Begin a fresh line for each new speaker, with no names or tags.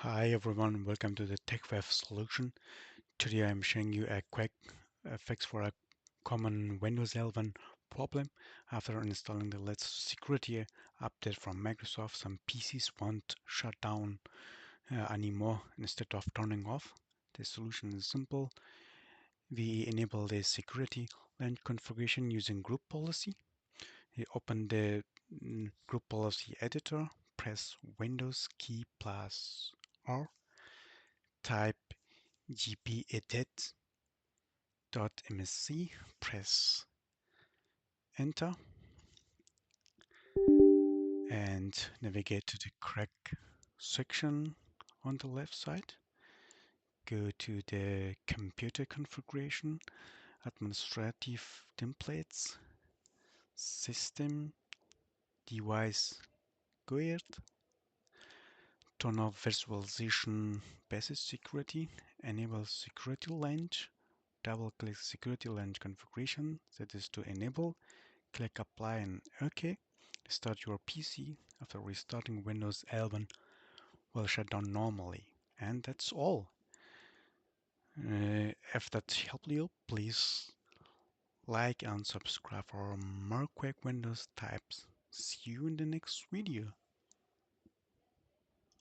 Hi everyone, welcome to the TechWeb solution. Today I'm showing you a quick fix for a common Windows 11 problem. After installing the latest security update from Microsoft, some PCs won't shut down anymore instead of turning off. The solution is simple. We enable the security land configuration using group policy. You open the group policy editor, press Windows key plus R, type gpedit.msc, press enter and navigate to the correct section on the left side. Go to the computer configuration, administrative templates, system, device guide, turn off virtualization basic security, enable security range, double click security range configuration, that is to enable. Click Apply and OK. Start your PC. After restarting, Windows 11 will shut down normally. And that's all. If that helped you, please like and subscribe for more quick Windows types. See you in the next video.